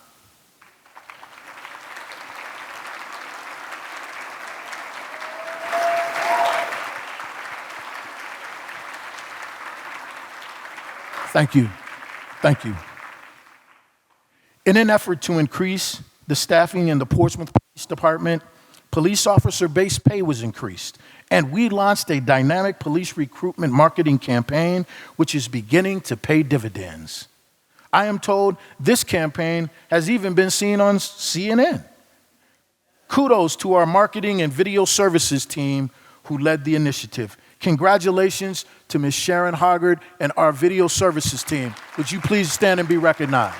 Thank you. Thank you. In an effort to increase the staffing in the Portsmouth Police Department, police officer base pay was increased, and we launched a dynamic police recruitment marketing campaign, which is beginning to pay dividends. I am told this campaign has even been seen on CNN. Kudos to our marketing and video services team who led the initiative. Congratulations to Ms. Sharon Hoggard and our video services team. Would you please stand and be recognized?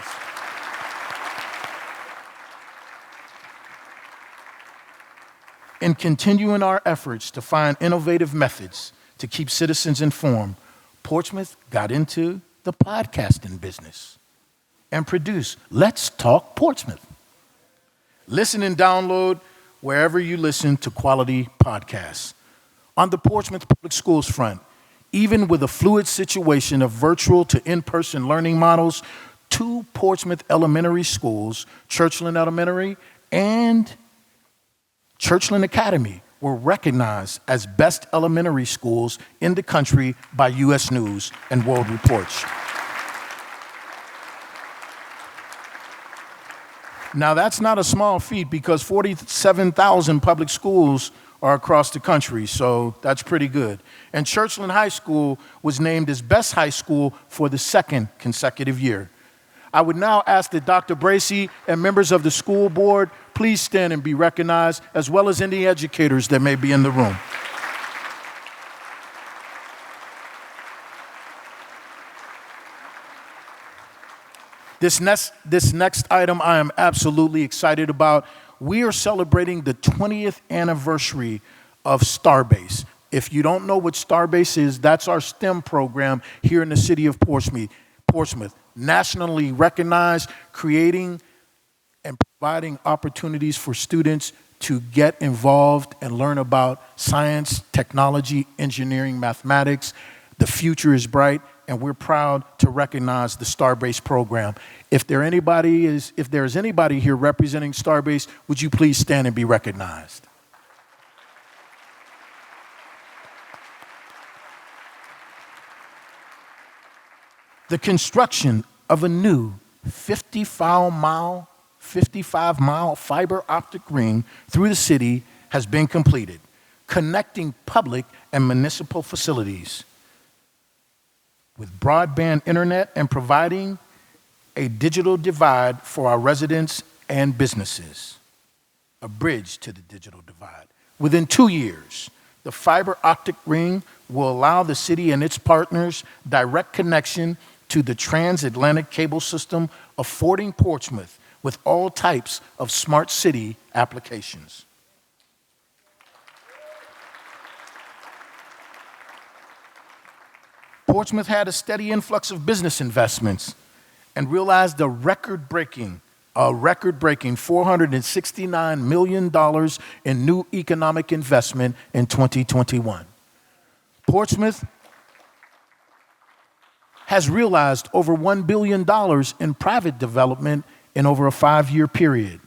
In continuing our efforts to find innovative methods to keep citizens informed, Portsmouth got into the podcasting business and produced Let's Talk Portsmouth. Listen and download wherever you listen to quality podcasts. On the Portsmouth Public Schools front, even with a fluid situation of virtual to in-person learning models, 2 Portsmouth elementary schools, Churchland Elementary and Churchland Academy, were recognized as best elementary schools in the country by U.S. News and World Reports. Now, that's not a small feat because 47,000 public schools are across the country, so that's pretty good. And Churchland High School was named as best high school for the 2nd consecutive year. I would now ask that Dr. Bracey and members of the school board please stand and be recognized, as well as any educators that may be in the room. This next item I am absolutely excited about. We are celebrating the 20th anniversary of Starbase. If you don't know what Starbase is, that's our STEM program here in the city of Portsmouth, nationally recognized, creating and providing opportunities for students to get involved and learn about science, technology, engineering, mathematics. The future is bright, and we're proud to recognize the Starbase program. If there's anybody here representing Starbase, would you please stand and be recognized? The construction of a new 55-mile fiber optic ring through the city has been completed, connecting public and municipal facilities with broadband internet and providing a digital divide for our residents and businesses, a bridge to the digital divide. Within 2 years, the fiber optic ring will allow the city and its partners direct connection to the transatlantic cable system, affording Portsmouth with all types of smart city applications. Portsmouth had a steady influx of business investments and realized a record-breaking $469 million in new economic investment in 2021. Portsmouth has realized over $1 billion in private development in over a 5-year period.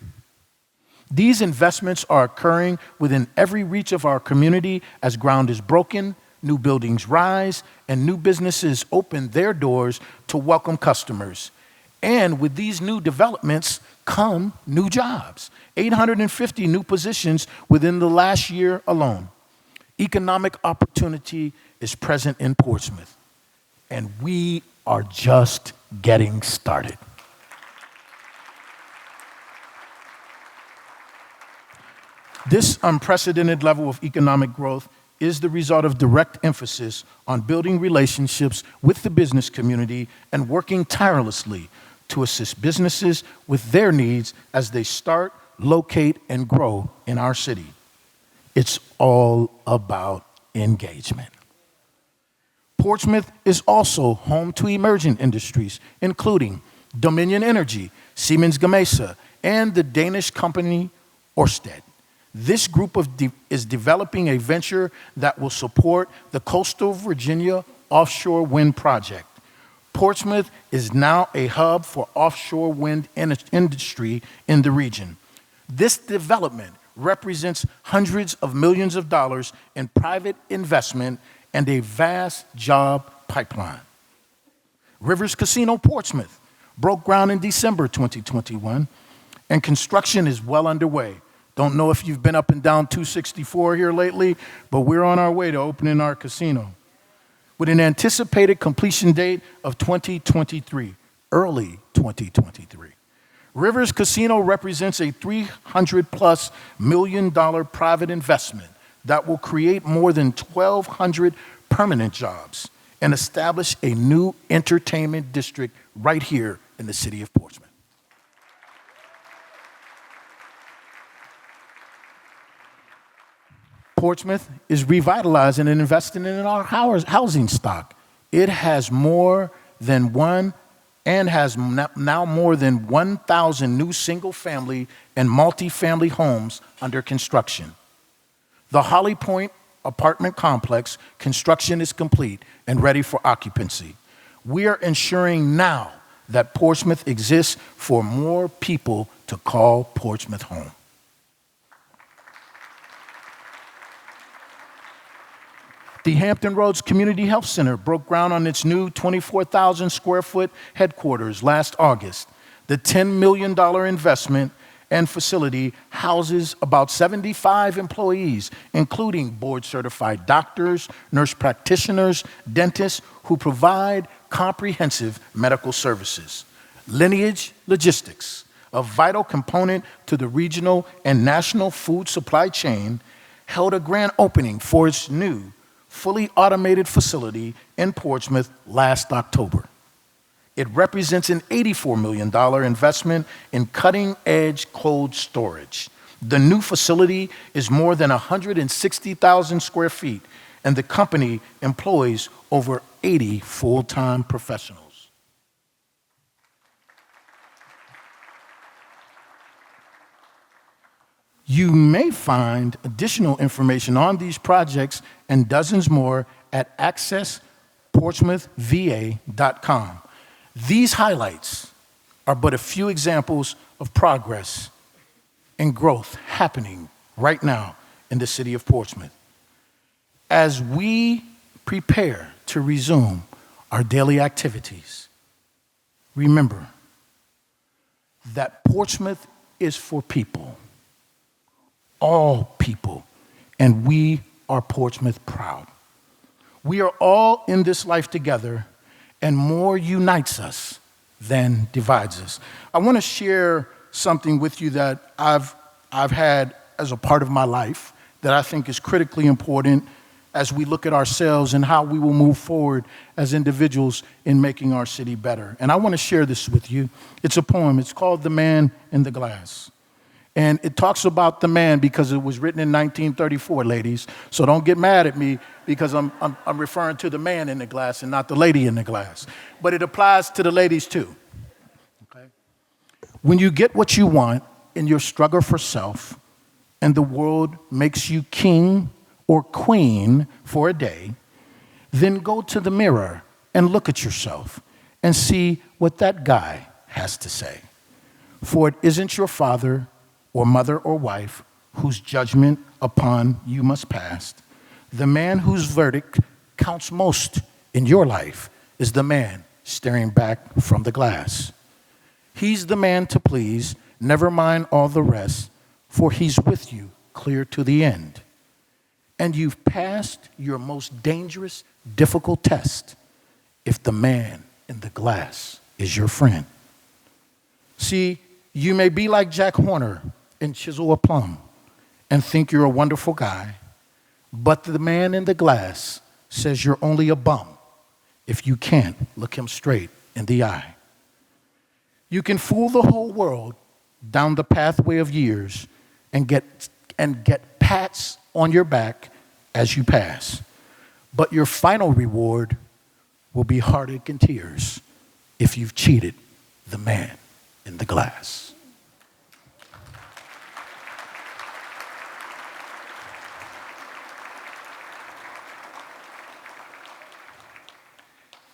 These investments are occurring within every reach of our community as ground is broken, new buildings rise, and new businesses open their doors to welcome customers. And with these new developments come new jobs, 850 new positions within the last year alone. Economic opportunity is present in Portsmouth, and we are just getting started. This unprecedented level of economic growth is the result of direct emphasis on building relationships with the business community and working tirelessly to assist businesses with their needs as they start, locate, and grow in our city. It's all about engagement. Portsmouth is also home to emerging industries, including Dominion Energy, Siemens Gamesa, and the Danish company Ørsted. This group is developing a venture that will support the coastal Virginia offshore wind project. Portsmouth is now a hub for offshore wind industry in the region. This development represents hundreds of millions of dollars in private investment and a vast job pipeline. Rivers Casino Portsmouth broke ground in December 2021, and construction is well underway. Don't know if you've been up and down 264 here lately, but we're on our way to opening our casino. With an anticipated completion date of 2023, early 2023. Rivers Casino represents a $300+ million private investment that will create more than 1,200 permanent jobs and establish a new entertainment district right here in the city of Portsmouth. Portsmouth is revitalizing and investing in our housing stock. It has more than now more than 1,000 new single-family and multi-family homes under construction. The Holly Point apartment complex construction is complete and ready for occupancy. We are ensuring now that Portsmouth exists for more people to call Portsmouth home. The Hampton Roads Community Health Center broke ground on its new 24,000 square foot headquarters last August. The $10 million investment and facility houses about 75 employees, including board-certified doctors, nurse practitioners, dentists who provide comprehensive medical services. Lineage Logistics, a vital component to the regional and national food supply chain, held a grand opening for its new fully automated facility in Portsmouth last October. It represents an $84 million investment in cutting-edge cold storage. The new facility is more than 160,000 square feet, and the company employs over 80 full-time professionals. You may find additional information on these projects and dozens more at accessportsmouthva.com. These highlights are but a few examples of progress and growth happening right now in the city of Portsmouth. As we prepare to resume our daily activities, remember that Portsmouth is for people. All people, and we are Portsmouth proud. We are all in this life together, and more unites us than divides us. I want to share something with you that I've had as a part of my life that I think is critically important as we look at ourselves and how we will move forward as individuals in making our city better. And I want to share this with you. It's a poem. It's called The Man in the Glass. And it talks about the man because it was written in 1934, ladies. So don't get mad at me because I'm referring to the man in the glass and not the lady in the glass. But it applies to the ladies too. Okay? When you get what you want in your struggle for self and the world makes you king or queen for a day, then go to the mirror and look at yourself and see what that guy has to say. For it isn't your father or mother or wife whose judgment upon you must pass. The man whose verdict counts most in your life is the man staring back from the glass. He's the man to please, never mind all the rest, for he's with you clear to the end. And you've passed your most dangerous, difficult test if the man in the glass is your friend. See, you may be like Jack Horner and chisel a plum and think you're a wonderful guy, but the man in the glass says you're only a bum if you can't look him straight in the eye. You can fool the whole world down the pathway of years and get pats on your back as you pass, but your final reward will be heartache and tears if you've cheated the man in the glass.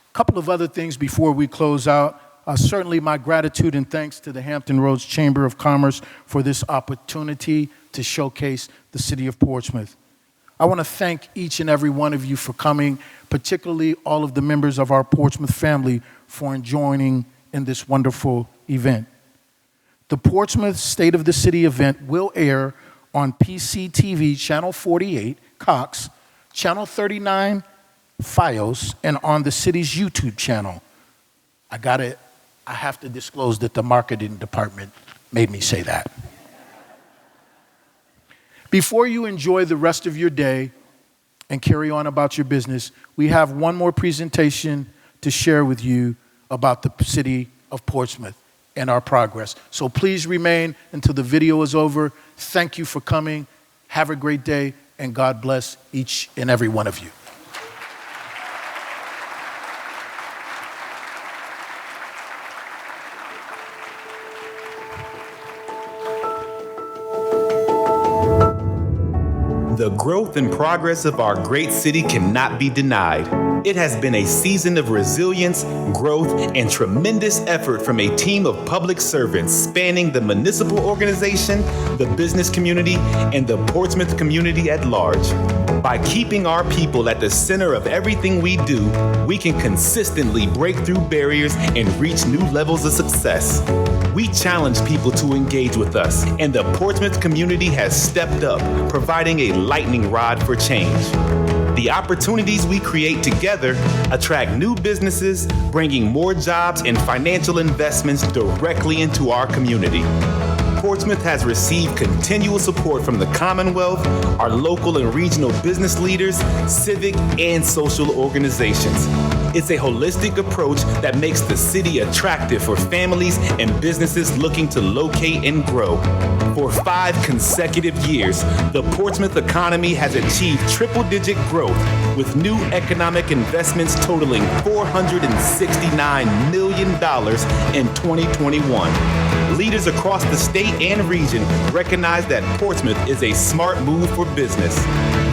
A couple of other things before we close out. Certainly my gratitude and thanks to the Hampton Roads Chamber of Commerce for this opportunity to showcase the city of Portsmouth. I want to thank each and every one of you for coming, particularly all of the members of our Portsmouth family for joining in this wonderful event. The Portsmouth State of the City event will air on PCTV Channel 48, Cox, Channel 39, Fios, and on the city's YouTube channel. I have to disclose that the marketing department made me say that. Before you enjoy the rest of your day and carry on about your business, we have one more presentation to share with you about the city of Portsmouth and our progress. So please remain until the video is over. Thank you for coming. Have a great day, and God bless each and every one of you. The growth and progress of our great city cannot be denied. It has been a season of resilience, growth, and tremendous effort from a team of public servants spanning the municipal organization, the business community, and the Portsmouth community at large. By keeping our people at the center of everything we do, we can consistently break through barriers and reach new levels of success. We challenge people to engage with us, and the Portsmouth community has stepped up, providing a lightning rod for change. The opportunities we create together attract new businesses, bringing more jobs and financial investments directly into our community. Portsmouth has received continual support from the Commonwealth, our local and regional business leaders, civic and social organizations. It's a holistic approach that makes the city attractive for families and businesses looking to locate and grow. For 5 consecutive years, the Portsmouth economy has achieved triple-digit growth, with new economic investments totaling $469 million in 2021. Leaders across the state and region recognize that Portsmouth is a smart move for business.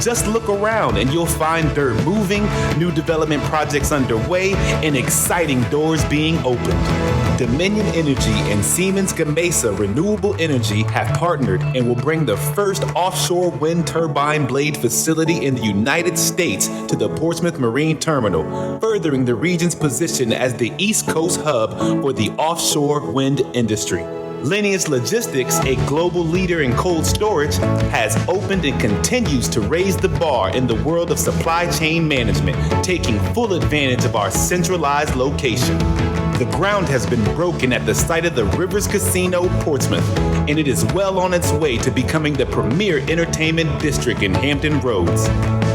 Just look around and you'll find dirt moving, new development projects underway, and exciting doors being opened. Dominion Energy and Siemens Gamesa Renewable Energy have partnered and will bring the first offshore wind turbine blade facility in the United States to the Portsmouth Marine Terminal, furthering the region's position as the East Coast hub for the offshore wind industry. Lineage Logistics, a global leader in cold storage, has opened and continues to raise the bar in the world of supply chain management, taking full advantage of our centralized location. The ground has been broken at the site of the Rivers Casino, Portsmouth, and it is well on its way to becoming the premier entertainment district in Hampton Roads.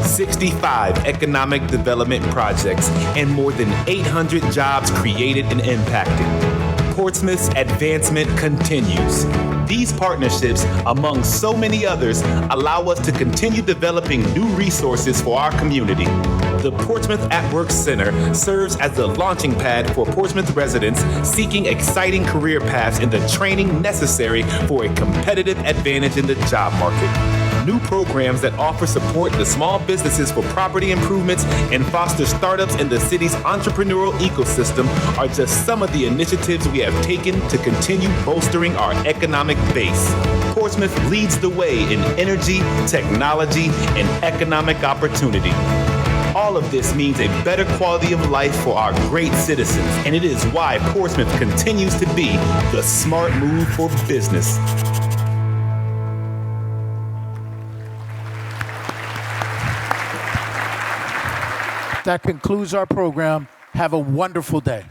65 economic development projects, and more than 800 jobs created and impacted. Portsmouth's advancement continues. These partnerships, among so many others, allow us to continue developing new resources for our community. The Portsmouth at Work Center serves as the launching pad for Portsmouth residents seeking exciting career paths and the training necessary for a competitive advantage in the job market. New programs that offer support to small businesses for property improvements and foster startups in the city's entrepreneurial ecosystem are just some of the initiatives we have taken to continue bolstering our economic base. Portsmouth leads the way in energy, technology, and economic opportunity. All of this means a better quality of life for our great citizens, and it is why Portsmouth continues to be the smart move for business. That concludes our program. Have a wonderful day.